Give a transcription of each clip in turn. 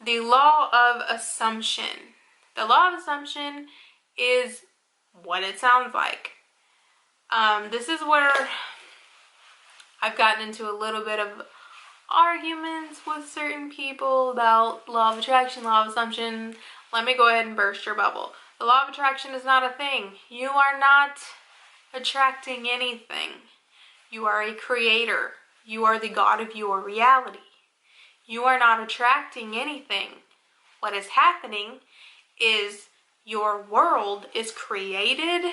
The law of assumption. The law of assumption is what it sounds like. This is where I've gotten into a little bit of arguments with certain people about law of attraction, law of assumption. Let me go ahead and burst your bubble. The law of attraction is not a thing. You are not attracting anything. You are a creator. You are the God of your reality. You are not attracting anything. What is happening is your world is created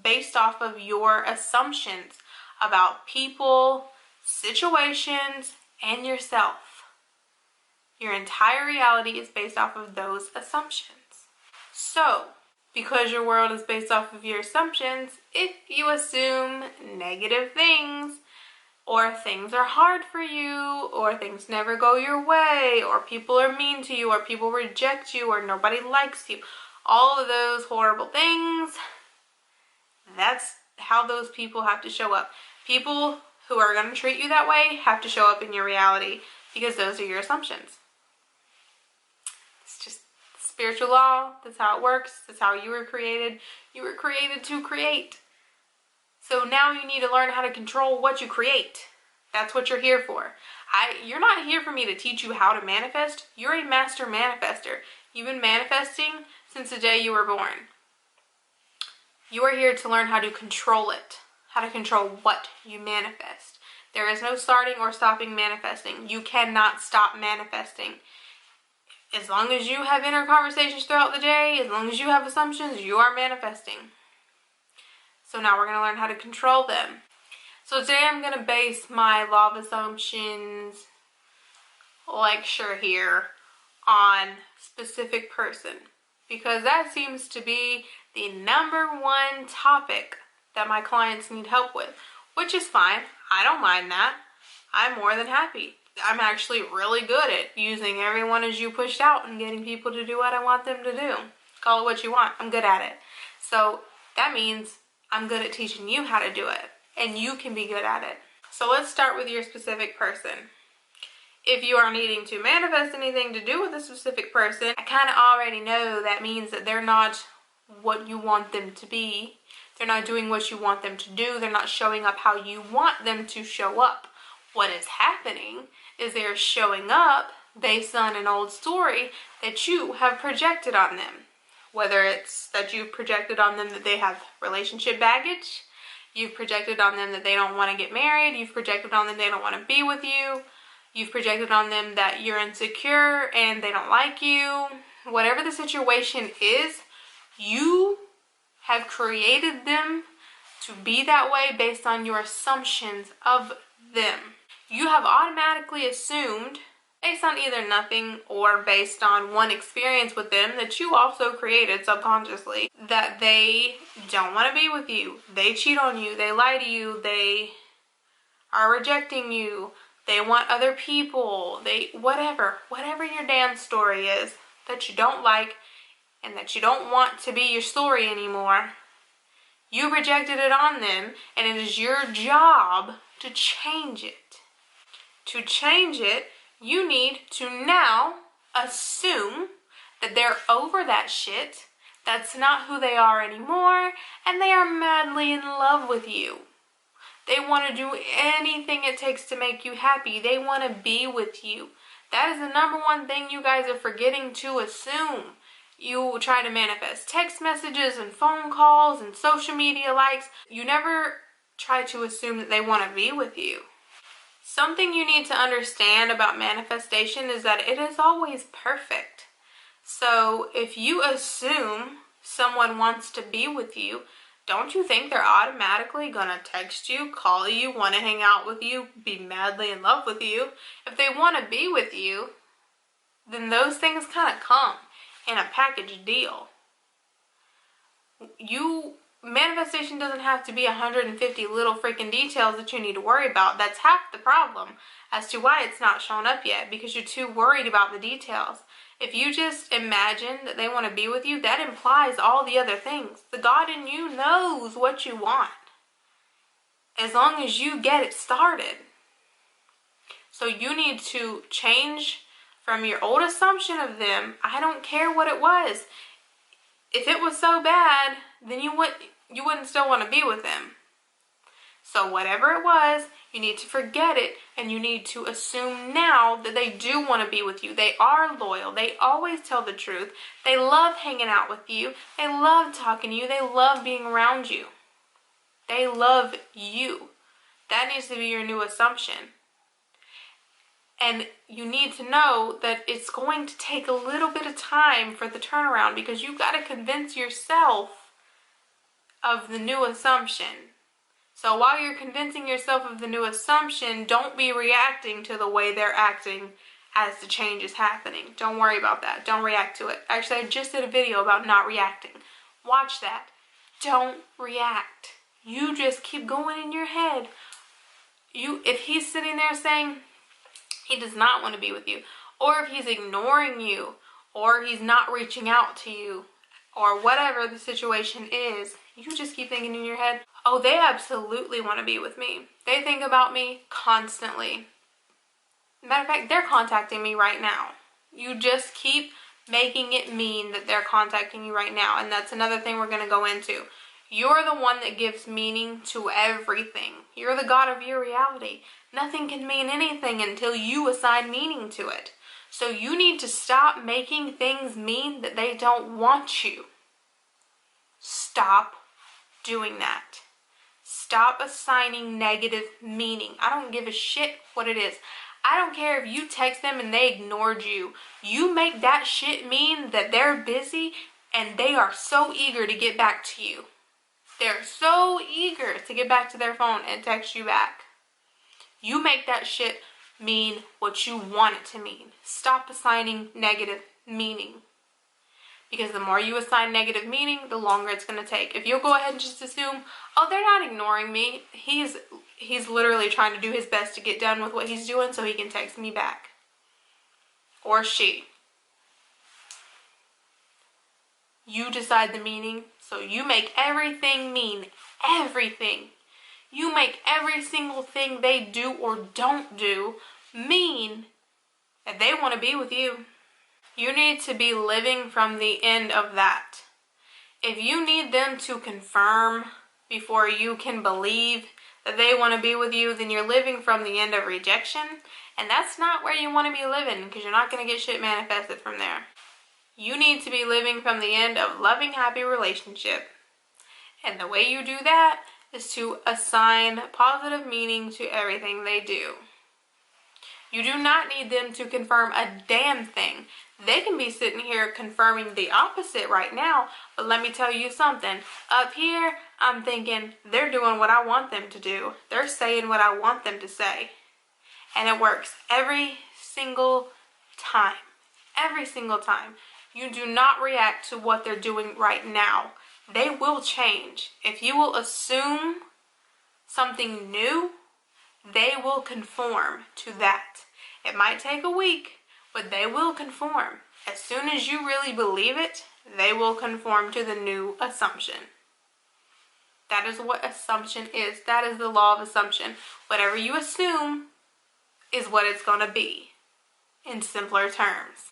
based off of your assumptions about people, situations, and yourself. Your entire reality is based off of those assumptions. So, because your world is based off of your assumptions, if you assume negative things, or things are hard for you, or things never go your way, or people are mean to you, or people reject you, or nobody likes you, all of those horrible things, that's how those people have to show up. People who are going to treat you that way have to show up in your reality because those are your assumptions. It's just spiritual law. That's how it works. That's how you were created. You were created to create. So now you need to learn how to control what you create. That's what you're here for. You're not here for me to teach you how to manifest. You're a master manifester. You've been manifesting since the day you were born. You are here to learn how to control it. How to control what you manifest. There is no starting or stopping manifesting. You cannot stop manifesting. As long as you have inner conversations throughout the day, as long as you have assumptions, you are manifesting. So now we're going to learn how to control them. So today I'm going to base my law of assumptions lecture here on specific person, because that seems to be the #1 topic that my clients need help with, which is fine. I don't mind that. I'm more than happy. I'm actually really good at using everyone as you pushed out and getting people to do what I want them to do. Call it what you want. I'm good at it. So that means I'm good at teaching you how to do it, and you can be good at it. So let's start with your specific person. If you are needing to manifest anything to do with a specific person, I kind of already know that means that they're not what you want them to be. They're not doing what you want them to do. They're not showing up how you want them to show up. What is happening is they're showing up based on an old story that you have projected on them. Whether it's that you've projected on them that they have relationship baggage, you've projected on them that they don't want to get married, you've projected on them they don't want to be with you, you've projected on them that you're insecure and they don't like you. Whatever the situation is, you have created them to be that way based on your assumptions of them. You have automatically assumed, based on either nothing or based on one experience with them that you also created subconsciously, that they don't want to be with you. They cheat on you. They lie to you. They are rejecting you. They want other people. Whatever your damn story is that you don't like and that you don't want to be your story anymore, you projected it on them, and it is your job to change it. To change it, you need to now assume that they're over that shit, that's not who they are anymore, and they are madly in love with you. They want to do anything it takes to make you happy. They want to be with you. That is the #1 thing you guys are forgetting to assume. You try to manifest text messages and phone calls and social media likes. You never try to assume that they want to be with you. Something you need to understand about manifestation is that it is always perfect. So if you assume someone wants to be with you, don't you think they're automatically gonna text you, call you, want to hang out with you, be madly in love with you? If they want to be with you, then those things kind of come in a package deal. Manifestation doesn't have to be 150 little freaking details that you need to worry about. That's half the problem as to why it's not shown up yet, because you're too worried about the details. If you just imagine that they want to be with you, that implies all the other things. The God in you knows what you want, as long as you get it started. So you need to change from your old assumption of them. I don't care what it was. If it was so bad, then you wouldn't still want to be with them. So whatever it was, you need to forget it, and you need to assume now that they do want to be with you. They are loyal. They always tell the truth. They love hanging out with you. They love talking to you. They love being around you. They love you. That needs to be your new assumption. And you need to know that it's going to take a little bit of time for the turnaround, because you've got to convince yourself of the new assumption. So while you're convincing yourself of the new assumption, don't be reacting to the way they're acting as the change is happening. Don't worry about that. Don't react to it. Actually, I just did a video about not reacting. Watch that. Don't react. You just keep going in your head. If he's sitting there saying he does not want to be with you, or if he's ignoring you, or he's not reaching out to you, or whatever the situation is, you just keep thinking in your head, oh, they absolutely want to be with me. They think about me constantly. Matter of fact, they're contacting me right now. You just keep making it mean that they're contacting you right now. And that's another thing we're going to go into. You're the one that gives meaning to everything. You're the God of your reality. Nothing can mean anything until you assign meaning to it. So you need to stop making things mean that they don't want you. Stop doing that. Stop assigning negative meaning. I don't give a shit what it is. I don't care if you text them and they ignored you. You make that shit mean that they're busy and they are so eager to get back to you. They're so eager to get back to their phone and text you back. You make that shit mean what you want it to mean. Stop assigning negative meaning. Because the more you assign negative meaning, the longer it's going to take. If you'll go ahead and just assume, oh, they're not ignoring me. He's literally trying to do his best to get done with what he's doing so he can text me back. Or she. You decide the meaning, so you make everything mean everything. You make every single thing they do or don't do mean that they want to be with you. You need to be living from the end of that. If you need them to confirm before you can believe that they want to be with you, then you're living from the end of rejection. And that's not where you want to be living, because you're not going to get shit manifested from there. You need to be living from the end of loving, happy relationship. And the way you do that is to assign positive meaning to everything they do. You do not need them to confirm a damn thing. They can be sitting here confirming the opposite right now, but let me tell you something. Up here, I'm thinking they're doing what I want them to do. They're saying what I want them to say. And it works every single time. Every single time. You do not react to what they're doing right now. They will change. If you will assume something new, they will conform to that. It might take a week, but they will conform. As soon as you really believe it, they will conform to the new assumption. That is what assumption is. That is the law of assumption. Whatever you assume is what it's going to be, in simpler terms.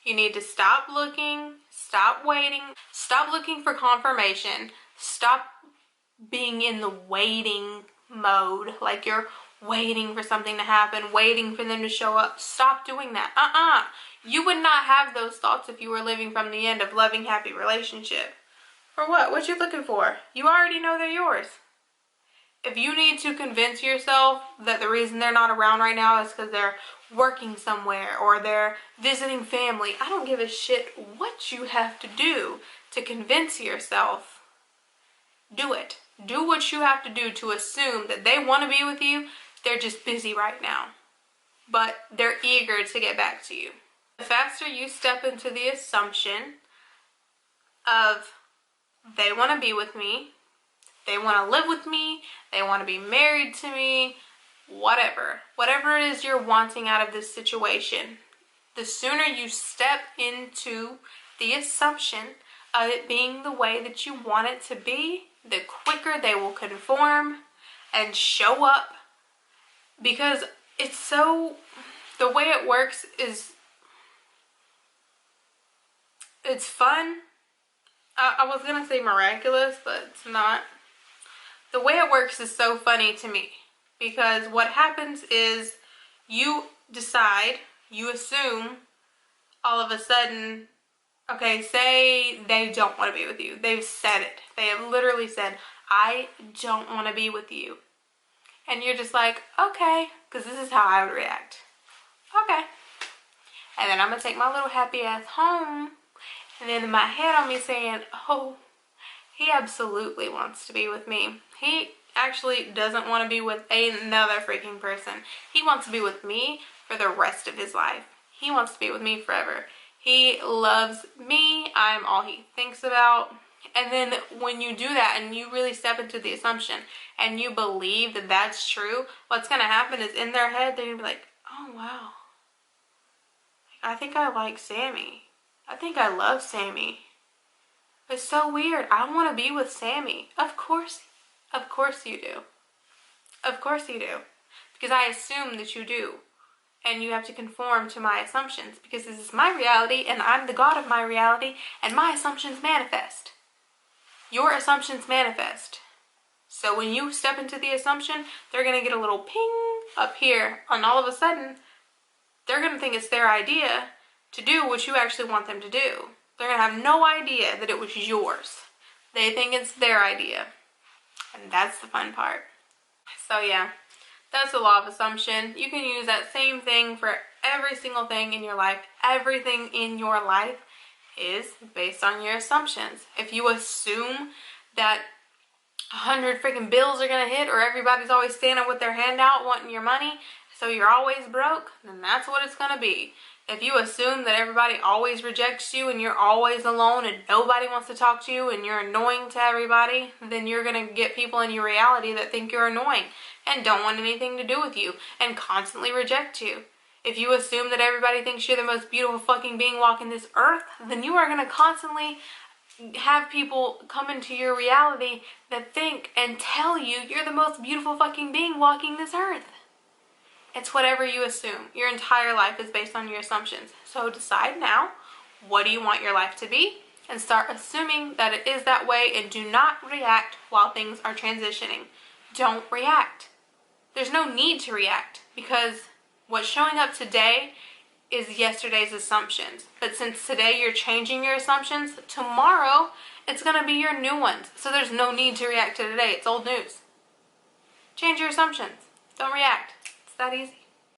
You need to stop looking, stop waiting, stop looking for confirmation, stop being in the waiting mode, like you're waiting for something to happen, waiting for them to show up. Stop doing that. You would not have those thoughts if you were living from the end of loving, happy relationship. For what? What you looking for? You already know they're yours. If you need to convince yourself that the reason they're not around right now is because they're working somewhere or they're visiting family, I don't give a shit what you have to do to convince yourself. Do it. Do what you have to do to assume that they want to be with you. They're just busy right now. But they're eager to get back to you. The faster you step into the assumption of they want to be with me, they want to live with me, they want to be married to me, whatever it is you're wanting out of this situation, the sooner you step into the assumption of it being the way that you want it to be, the quicker they will conform and show up. Because it's so, the way it works is It's fun. I was gonna say miraculous, but it's not. The way it works is so funny to me, because what happens is you decide, you assume all of a sudden, okay, say they don't want to be with you. They've said it. They have literally said, I don't want to be with you. And you're just like, okay, because this is how I would react. Okay. And then I'm going to take my little happy ass home. And then in my head, I'm saying, oh, he absolutely wants to be with me. He actually doesn't want to be with another freaking person. He wants to be with me for the rest of his life. He wants to be with me forever. He loves me. I'm all he thinks about. And then when you do that and you really step into the assumption and you believe that that's true, what's going to happen is in their head, they're going to be like, oh, wow. I think I like Sammy. I think I love Sammy. It's so weird. I want to be with Sammy. Of course you do. Of course you do. Because I assume that you do. And you have to conform to my assumptions, because this is my reality and I'm the God of my reality, and my assumptions manifest. Your assumptions manifest. So when you step into the assumption, they're going to get a little ping up here, and all of a sudden they're going to think it's their idea to do what you actually want them to do. They're going to have no idea that it was yours. They think it's their idea. And that's the fun part. So yeah, that's the law of assumption. You can use that same thing for every single thing in your life. Everything in your life is based on your assumptions. If you assume that 100 freaking bills are going to hit, or everybody's always standing with their hand out wanting your money, so you're always broke, then that's what it's going to be. If you assume that everybody always rejects you and you're always alone and nobody wants to talk to you and you're annoying to everybody, then you're going to get people in your reality that think you're annoying and don't want anything to do with you and constantly reject you. If you assume that everybody thinks you're the most beautiful fucking being walking this earth, then you are going to constantly have people come into your reality that think and tell you you're the most beautiful fucking being walking this earth. It's whatever you assume. Your entire life is based on your assumptions. So decide now, what do you want your life to be? And start assuming that it is that way, and do not react while things are transitioning. Don't react. There's no need to react, because what's showing up today is yesterday's assumptions. But since today you're changing your assumptions, tomorrow it's going to be your new ones. So there's no need to react to today. It's old news. Change your assumptions. Don't react. It's that easy.